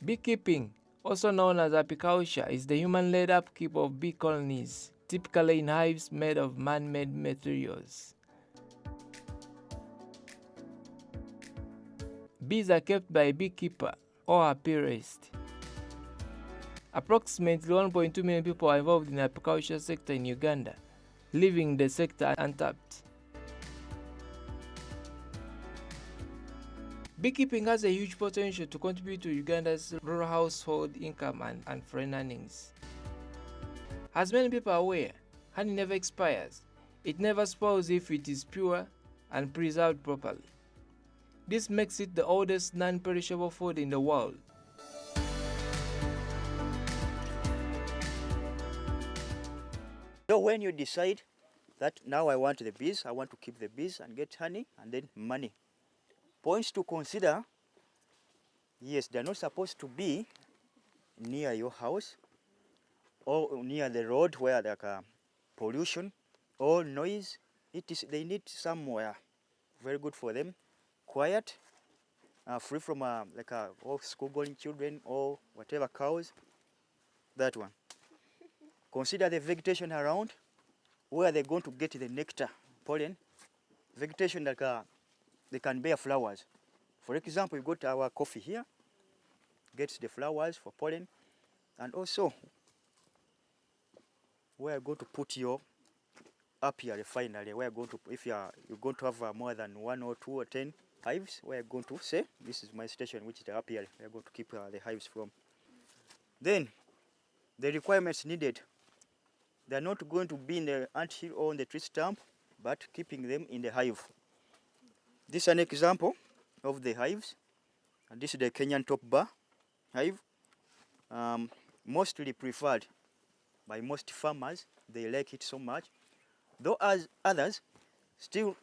Beekeeping, also known as apiculture, is the human-led upkeep of bee colonies, typically in hives made of man-made materials. Bees are kept by a beekeeper or apiarist. Approximately 1.2 million people are involved in the apiculture sector in Uganda, leaving the sector untapped. Beekeeping has a huge potential to contribute to Uganda's rural household income and foreign earnings. As many people are aware, honey never expires. It never spoils if it is pure and preserved properly. This makes it the oldest non-perishable food in the world. So when you decide that now I want the bees, I want to keep the bees and get honey and then money. Points to consider: yes, they're not supposed to be near your house or near the road where there's pollution or noise. They need somewhere very good for them, quiet, free from all school-going children or whatever cows. That one. Consider the vegetation around, where they're going to get the nectar, pollen. Vegetation that they can bear flowers. For example, you got our coffee here, gets the flowers for pollen, and also where you're going to put your apiary finally, where you're going to, if you're going to have more than 1 or 2 or 10 hives, where you're going to say, this is my station, which is the apiary, we're going to keep the hives from. Then, the requirements needed. They're not going to be in the anthill or on the tree stump, but keeping them in the hive. This is an example of the hives, and this is the Kenyan top bar hive, mostly preferred by most farmers. They like it so much, though as others still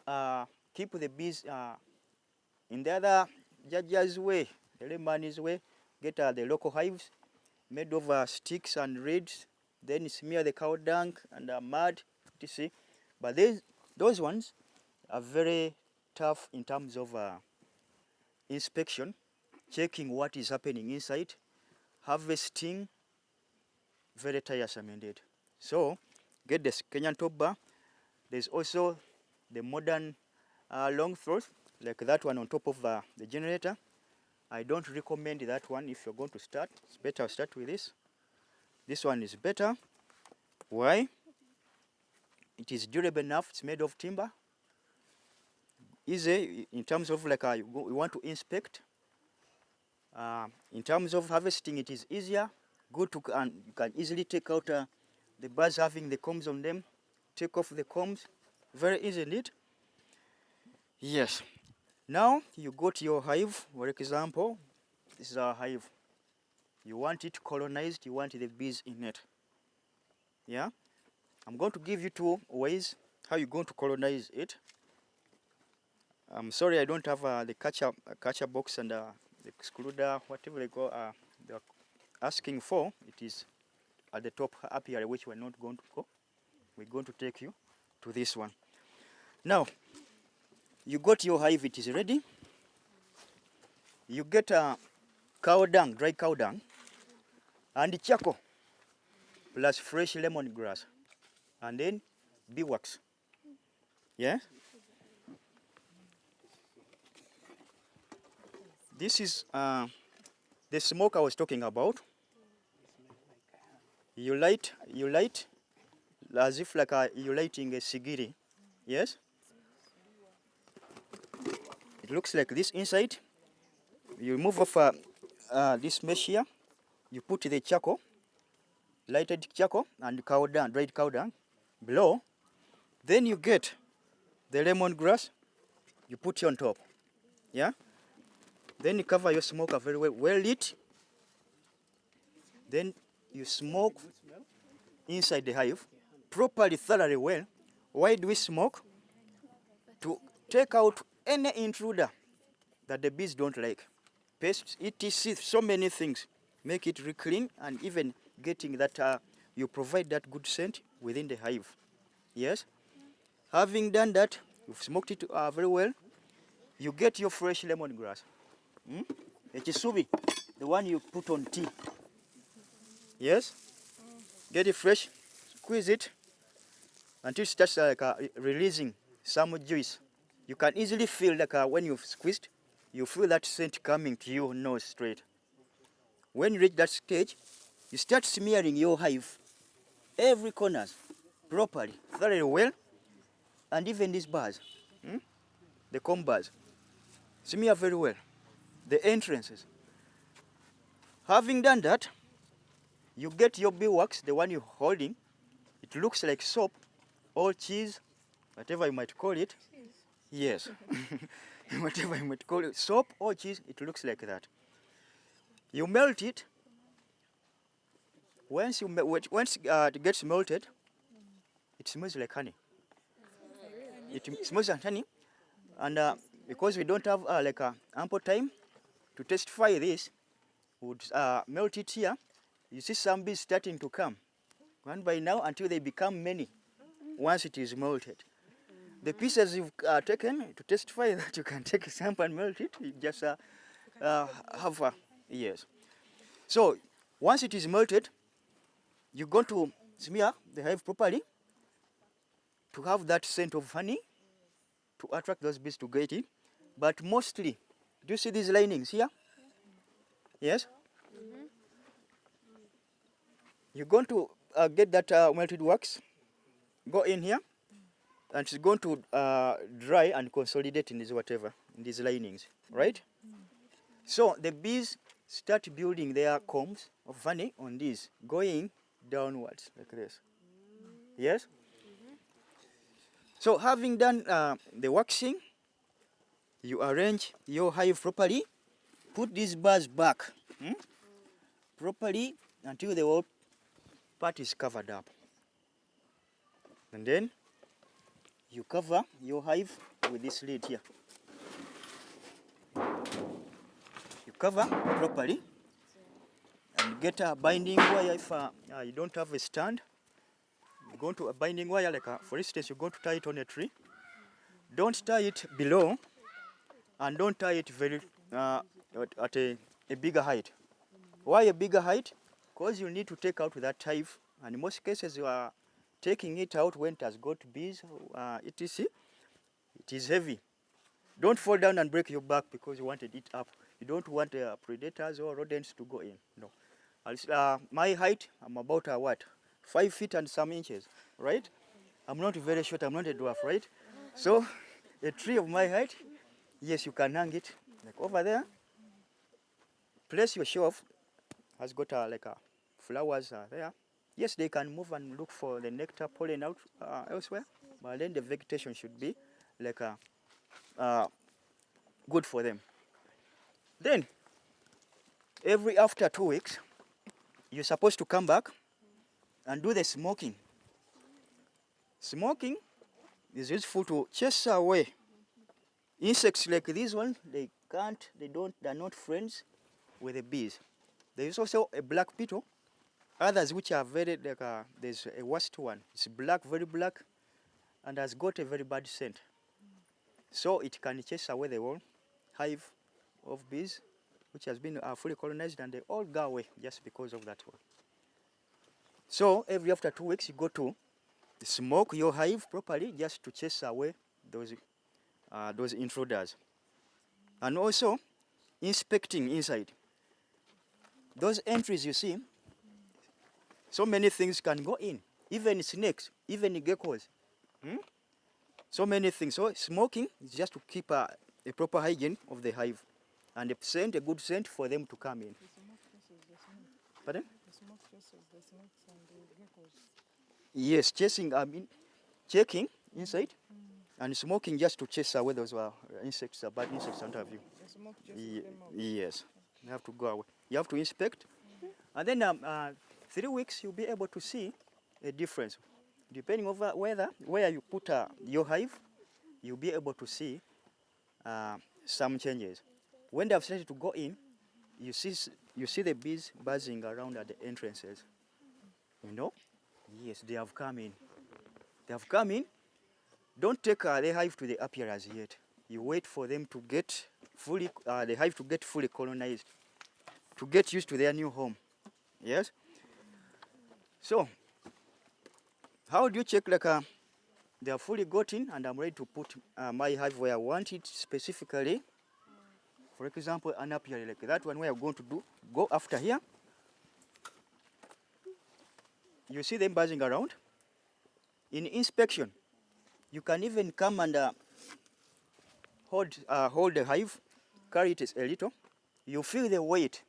keep the bees in the other Jaja's way, the layman's way, get the local hives made of sticks and reeds, then smear the cow dung and mud, you see. But those ones are very tough in terms of inspection, checking what is happening inside, harvesting, very tiresome indeed. So get this Kenyan top bar. There's also the modern long throat, like that one on top of the generator. I don't recommend that one if you're going to start. It's better start with this. This one is better. Why? It is durable enough. It's made of timber. Easy in terms of you want to inspect. In terms of harvesting, it is easier. Good to, and you can easily take out the birds having the combs on them. Take off the combs. Very easy indeed. Yes. Now you got your hive. For example, this is our hive. You want it colonized. You want the bees in it. Yeah. I'm going to give you 2 ways how you're going to colonize it. I'm sorry I don't have the catcher box and the excluder, whatever they're asking for. It is at the top apiary, which we're not going to go. We're going to take you to this one. Now, you got your hive, it is ready. You get cow dung, dry cow dung, and charcoal, plus fresh lemongrass, and then beeswax. Yeah? This is the smoke I was talking about. You light as if you're lighting a sigiri. Yes? It looks like this inside. You remove off this mesh here. You put the charcoal, lighted charcoal and cow dung, dried cow dung below. Then you get the lemongrass. You put it on top. Yeah? Then you cover your smoker very well lit. Then you smoke inside the hive properly, thoroughly well. Why do we smoke? To take out any intruder that the bees don't like. Pests, etc. So many things. Make it clean, and even getting that you provide that good scent within the hive. Yes? Having done that, you've smoked it very well. You get your fresh lemongrass. Ekisubi. the one you put on tea. Yes? Get it fresh, squeeze it until it starts releasing some juice. You can easily feel when you've squeezed, you feel that scent coming to your nose straight. When you reach that stage, you start smearing your hive, every corners, properly, thoroughly well, and even these bars, the comb bars, smear very well, the entrances. Having done that, you get your beeswax, the one you're holding. It looks like soap or cheese, whatever you might call it. Cheese. Yes. Whatever you might call it, soap or cheese, it looks like that. You melt it. Once it gets melted, it smells like honey. It smells like honey, and because we don't have ample time to testify this, we would melt it here. You see some bees starting to come, one by now until they become many. Once it is melted, the pieces you've taken to testify that you can take a sample and melt it, you just have a yes. So once it is melted, you're going to smear the hive properly to have that scent of honey to attract those bees to get it. But mostly, do you see these linings here? Yes? You're going to get that melted wax, go in here, and it's going to dry and consolidate in this whatever, in these linings, right? So the bees start building their combs of honey on these, going downwards like this. Yes? So having done the waxing, you arrange your hive properly, put these bars back properly until the whole part is covered up. And then you cover your hive with this lid here. You cover properly and get a binding wire if you don't have a stand. You go to a binding wire, for instance, you're going to tie it on a tree. Don't tie it below and don't tie it very at a bigger height. Why a bigger height? Because you need to take out that hive, and in most cases you are taking it out when it has got bees, etc. It is heavy. Don't fall down and break your back because you wanted it up. You don't want predators or rodents to go in. No. My height, I'm about 5 feet and some inches, right? I'm not very short, I'm not a dwarf, right? So a tree of my height, yes, you can hang it like over there. Place your shelf, has got flowers there. Yes, they can move and look for the nectar, pollen out elsewhere, but then the vegetation should be good for them. Then, after 2 weeks, you're supposed to come back and do the smoking. Smoking is useful to chase away insects like this one. They're not friends with the bees. There is also a black beetle. Others which are very there's a worst one. It's black, very black, and has got a very bad scent. So it can chase away the whole hive of bees, which has been fully colonized, and they all go away just because of that one. So after 2 weeks, you go to smoke your hive properly just to chase away those intruders. And also inspecting inside. Those entries you see, so many things can go in, even snakes, even geckos. So many things. So smoking is just to keep a proper hygiene of the hive and a good scent for them to come in. Pardon? The smoke chases the snakes and the geckos. Yes, checking inside and smoking just to chase away those insects, bad insects out of you. The smoke chases them out. Yes, you have to go away. You have to inspect. And then 3 weeks, you'll be able to see a difference. Depending on where you put your hive, you'll be able to see some changes. When they have started to go in, you see the bees buzzing around at the entrances. You know? Yes, they have come in. They have come in. Don't take the hive to the apiaries yet. You wait for them to get the hive to get fully colonized, to get used to their new home. Yes. So, how do you check like they are fully got in and I'm ready to put my hive where I want it specifically? For example, an apiary like that one where I'm going to go after here. You see them buzzing around. In inspection, you can even come and hold the hive, carry it a little. You feel the weight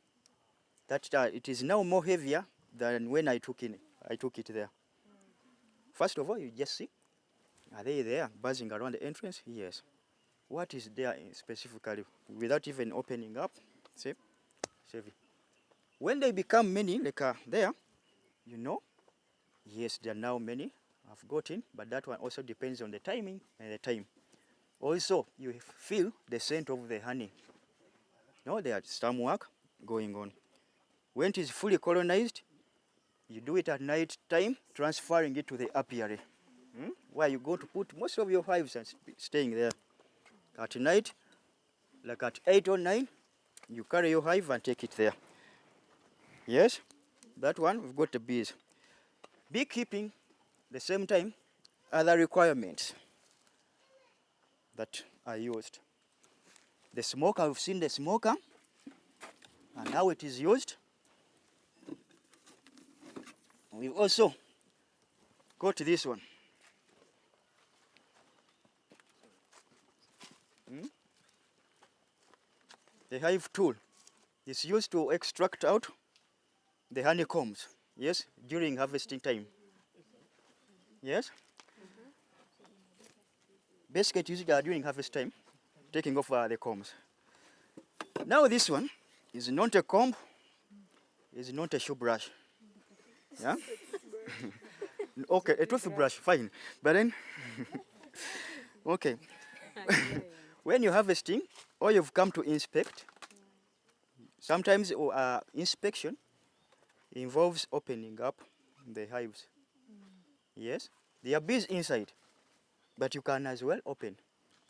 that it is now more heavier than when I took it there. First of all, you just see, are they there buzzing around the entrance? Yes. What is there specifically without even opening up? See? When they become many, like there, you know, yes, there are now many I've gotten, but that one also depends on the timing and the time. Also, you feel the scent of the honey. No, there are some work going on. When it is fully colonized, you do it at night time, transferring it to the apiary, where you go to put most of your hives and staying there. At night, like at 8 or 9, you carry your hive and take it there. Yes, that one, we've got the bees. Beekeeping, the same time, other requirements that are used. The smoker, we've seen the smoker, and how it is used. We've also got this one. The hive tool is used to extract out the honeycombs, yes, during harvesting time. Yes? Basically, it's used during harvest time, taking off the combs. Now this one is not a comb, is not a shoe brush. Yeah? Okay, a toothbrush, fine. But then, okay. When you're harvesting, or you've come to inspect, sometimes inspection involves opening up the hives. Yes? There are bees inside, but you can as well open.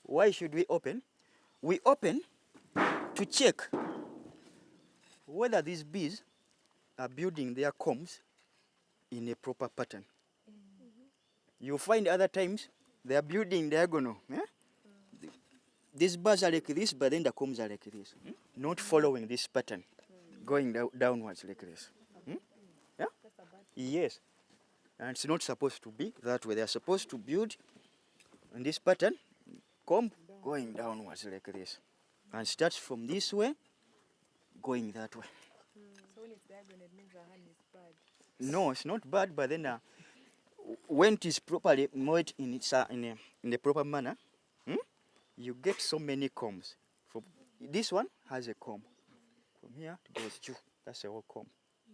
Why should we open? We open to check whether these bees are building their combs in a proper pattern. You'll find other times they are building diagonal. Yeah? These bars are like this, but then the combs are like this. Not following this pattern, going downwards like this. Yeah? Yes. And it's not supposed to be that way. They are supposed to build in this pattern, comb going downwards like this. And starts from this way, going that way. So when it's diagonal, it means the honey is bad. No, it's not bad, but then when it is properly mowed in a proper manner, you get so many combs. This one has a comb. From here it goes to, that's a whole comb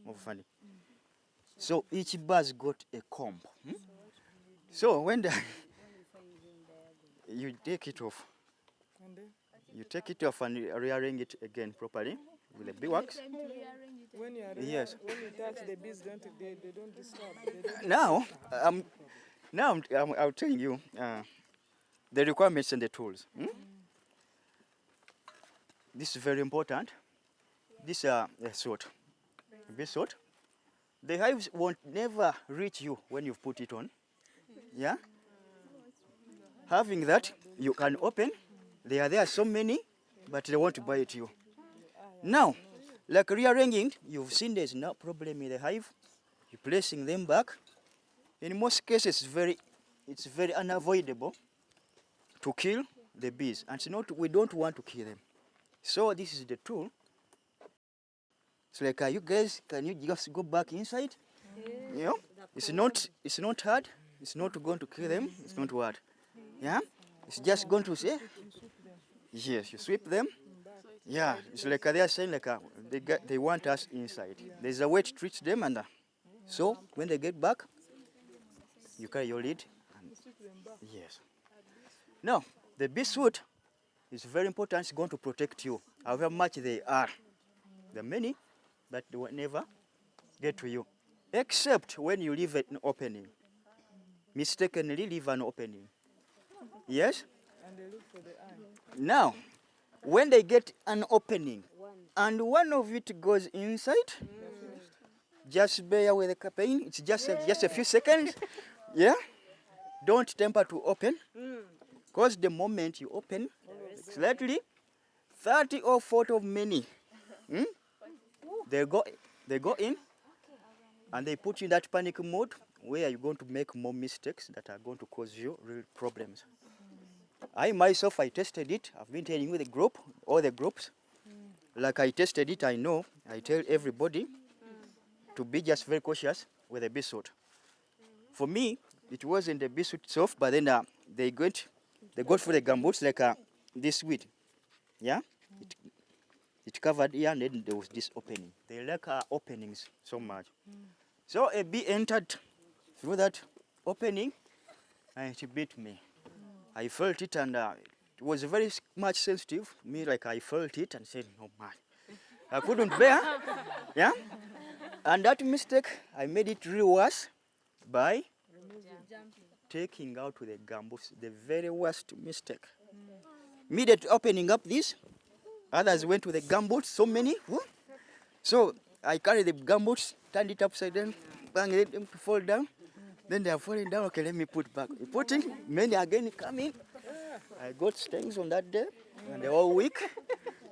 of honey. So each bar's got a comb. So when you take it off, you take it off and rearrange it again properly with the beeswax. When you Yes. when you touch the bees, they don't disturb. Now I'm telling you the requirements and the tools. This is very important. This is salt. This salt. The hives won't never reach you when you've put it on. Yeah? Having that, you can open. There are so many, but they won't bite you. Now, like rearranging, you've seen there's no problem in the hive. You're placing them back. In most cases, it's very unavoidable to kill the bees. And we don't want to kill them. So this is the tool. It's like, you guys, can you just go back inside? You know, it's not hard. It's not going to kill them. It's not hard. Yeah, it's just going to say, yes, you sweep them. Yeah, it's like they are saying like they want us inside. There's a way to treat them, and so when they get back, you carry your lid. And, yes. Now the beeswax is very important. It's going to protect you. However much they are, there are many that they will never get to you, except when you leave an opening. Mistakenly leave an opening. Yes? And they look for the eye. Now, when they get an opening and one of it goes inside. Just bear with the pain. It's just a few seconds. Yeah. Don't temper to open, because the moment you open, slightly 30 or 40 of many, they go in, and they put you in that panic mode where you're going to make more mistakes that are going to cause you real problems. I myself, I tested it. I've been telling you the group, all the groups. Like I tested it, I know. I tell everybody to be just very cautious with the beeswax. For me, it wasn't the beeswax itself, but then they got for the gumboots like this weed. Yeah, it covered here, and then there was this opening. They like openings so much. So a bee entered through that opening, and it bit me. I felt it, and it was very much sensitive. Me, like I felt it and said, "No man, I couldn't bear." Yeah, and that mistake, I made it really worse by taking out the gumboots. The very worst mistake. Immediately opening up this, others went to the gumboots. So many. So I carried the gumboots, turned it upside down, bang, let them to fall down. Then they are falling down. Okay, let me put back. Putting, many again coming. I got stings on that day, and they're all weak.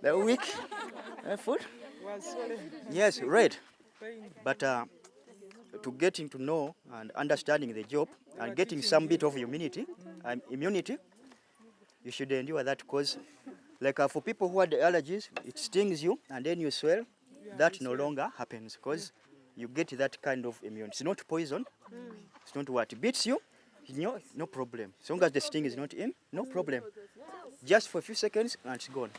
They're weak. Food? Yes, red. But to getting to know and understanding the job and getting some bit of immunity, you should endure that, because like for people who had allergies, it stings you and then you swell. That no longer happens because you get that kind of immunity. It's not poison. It's not what beats you. No problem. As long as the sting is not in, no problem. Just for a few seconds and it's gone.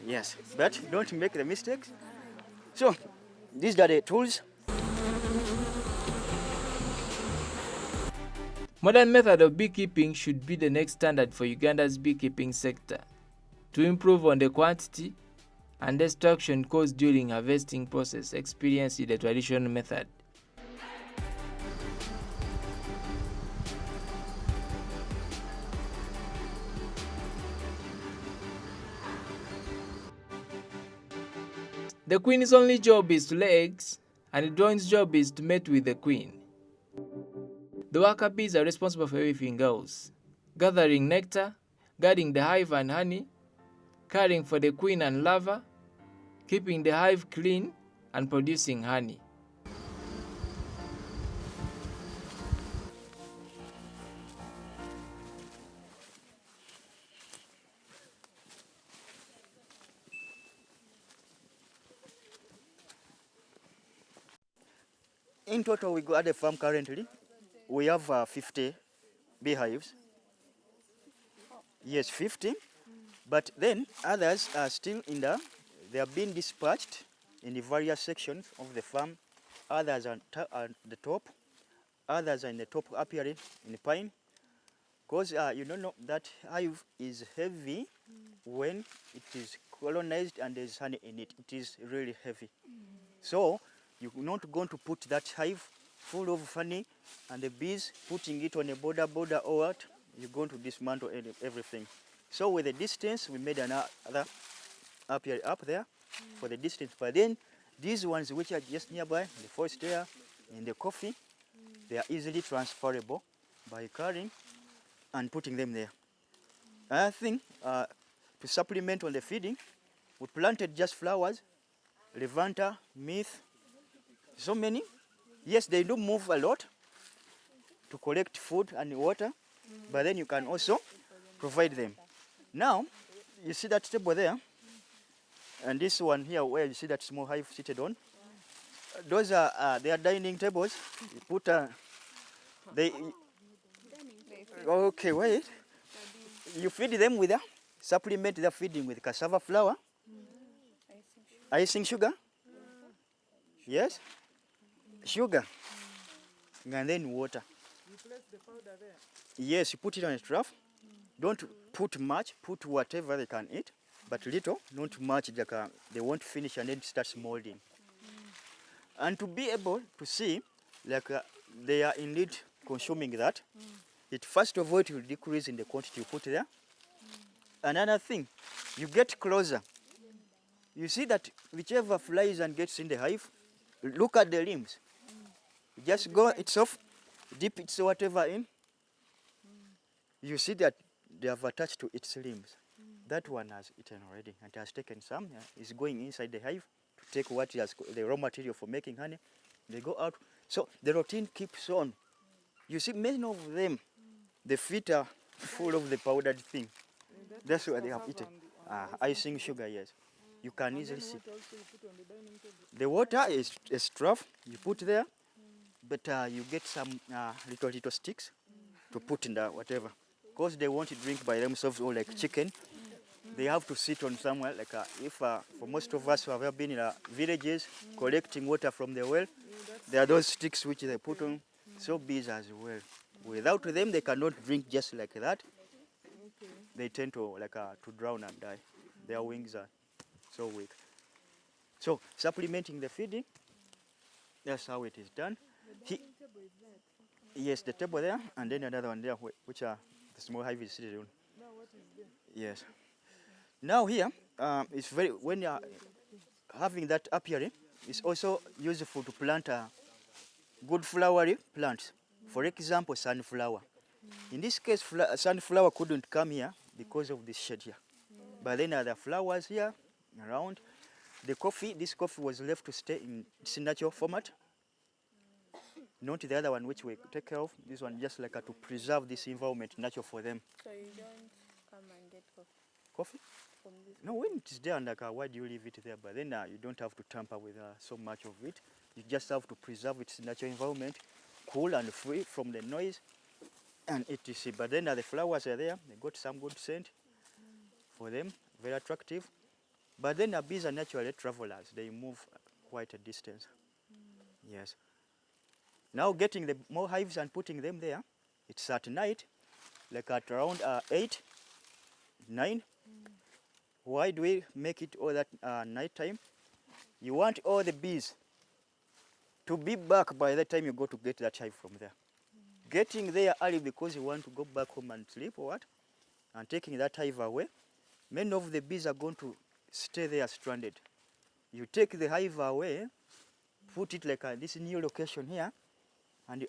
Yes, but don't make the mistakes. So these are the tools. Modern method of beekeeping should be the next standard for Uganda's beekeeping sector to improve on the quantity and destruction caused during harvesting process experienced in the traditional method. The queen's only job is to lay eggs, and the drone's job is to mate with the queen. The worker bees are responsible for everything else: gathering nectar, guarding the hive and honey, caring for the queen and larva, keeping the hive clean, and producing honey. In total, we go at the farm currently. We have 50 beehives. Yes, 50. But then others are still they are being dispatched in the various sections of the farm. Others are at the top. Others are in the top up here in the pine. Because you don't know that hive is heavy when it is colonized and there's honey in it. It is really heavy. So you're not going to put that hive full of honey and the bees putting it on a border or what. You're going to dismantle everything. So with the distance, we made another up there for the distance. But then these ones which are just nearby, the forest there and the coffee, they are easily transferable by carrying and putting them there. I think to supplement on the feeding, we planted just flowers, lavender, myrrh, so many. Yes, they do move a lot to collect food and water, but then you can also provide them. Now, you see that table there, and this one here where you see that small hive seated on, those are their dining tables. You put okay, wait. You feed them with supplement their feeding with cassava flour, icing sugar, yes, sugar, and then water. You place the powder there? Yes, you put it on a trough. Don't put much, put whatever they can eat, but little, not much, like, they won't finish and then it starts molding. And to be able to see, like they are indeed consuming that, it first of all, it will decrease in the quantity you put there. Another thing, you get closer You see that whichever flies and gets in the hive, look at the limbs. You just go itself, dip its whatever in. You see that they have attached to its limbs. That one has eaten already and has taken some. Is going inside the hive to take what has the raw material for making honey. They go out. So the routine keeps on. You see, many of them, the feet are full of the powdered thing. That's what they have eaten. Icing sugar, yes. You can easily see. The water is a straw you put there, but you get some little sticks to put in the whatever. Because they want to drink by themselves or like chicken, they have to sit on somewhere. Like if for most of us who have been in villages collecting water from the well, there are those sticks which they put on. So bees as well. Without them, they cannot drink just like that. They tend to to drown and die. Their wings are so weak. So supplementing the feeding, that's how it is done. Yes, the table there, and then another one there, which are the small hive is seated on. Now what is there? Yes. Now here, it's very when you are having that apiary, it's also useful to plant good flowery plants. For example, sunflower. In this case, sunflower couldn't come here because of this shade here. But then other flowers here around. The coffee, this coffee was left to stay in its natural format. Not the other one which we take care of. This one just to preserve this environment natural for them. So you don't come and get coffee Coffee? from this? No, when it is there, and why do you leave it there? But then you don't have to tamper with so much of it. You just have to preserve its natural environment, cool and free from the noise, and etc. But then the flowers are there. They got some good scent for them, very attractive. But then bees are naturally travelers. They move quite a distance. Yes. Now getting the more hives and putting them there, it's at night, like at around 8, 9. Why do we make it all that night time? You want all the bees to be back by the time you go to get that hive from there. Getting there early because you want to go back home and sleep or what, and taking that hive away, many of the bees are going to stay there stranded. You take the hive away, put it like this new location here, and the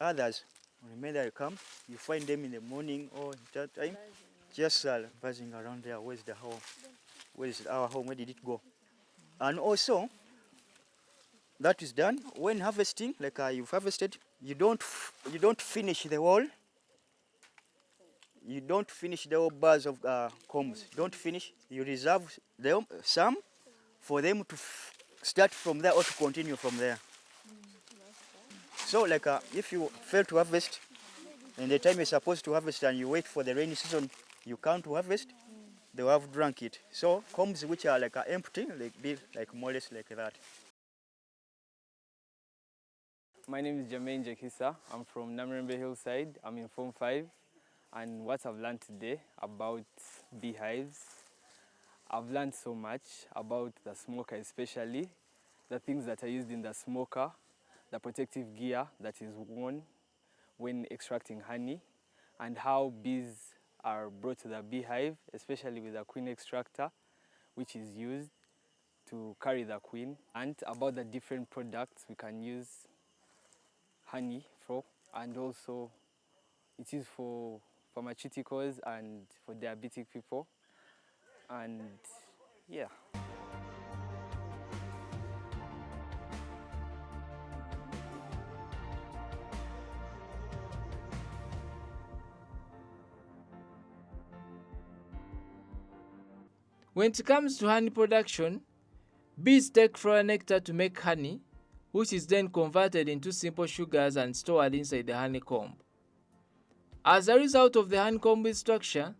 others, when they come, you find them in the morning or that time, just buzzing around there. Where's the home? Where is our home? Where did it go? And also, that is done when harvesting. Like you've harvested, you don't finish the whole. You don't finish the whole bars of combs. Don't finish. You reserve them some for them to start from there or to continue from there. So if you fail to harvest in the time you're supposed to harvest and you wait for the rainy season, you can't harvest, they will have drunk it. So combs which are empty, they be more or less like that. My name is Jermaine Jakisa. I'm from Namrembe Hillside. I'm in Form 5. And what I've learned today about beehives, I've learned so much about the smoker, especially the things that are used in the smoker, the protective gear that is worn when extracting honey, and how bees are brought to the beehive, especially with the queen extractor, which is used to carry the queen, and about the different products we can use honey for, and also it is for pharmaceuticals and for diabetic people, and yeah. When it comes to honey production, bees take flower nectar to make honey, which is then converted into simple sugars and stored inside the honeycomb. As a result of the honeycomb structure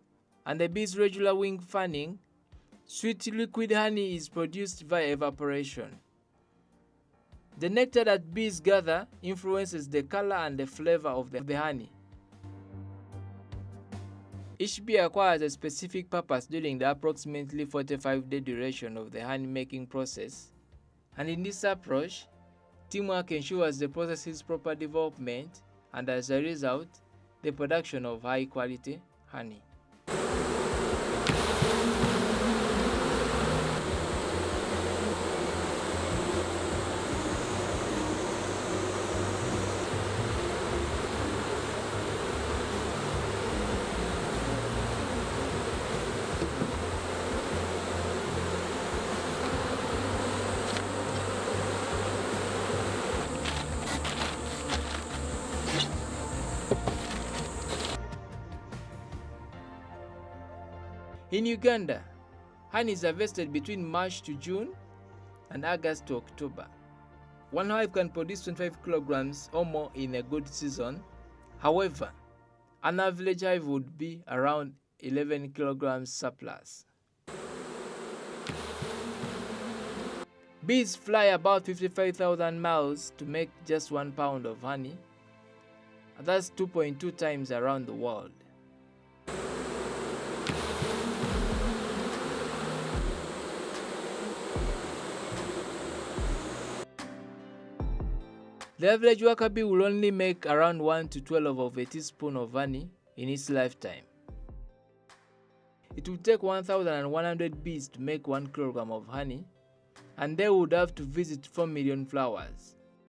and the bees' regular wing fanning, sweet liquid honey is produced via evaporation. The nectar that bees gather influences the color and the flavor of the honey. Each bee acquires a specific purpose during the approximately 45-day duration of the honey-making process, and in this approach, teamwork ensures the process's proper development and, as a result, the production of high-quality honey. In Uganda, honey is harvested between March to June and August to October. One hive can produce 25 kilograms or more in a good season. However, an average hive would be around 11 kilograms surplus. Bees fly about 55,000 miles to make just 1 pound of honey. That's 2.2 times around the world. The average worker bee will only make around 1 to 12 of a teaspoon of honey in its lifetime. It would take 1,100 bees to make 1 kilogram of honey, and they would have to visit 4 million flowers.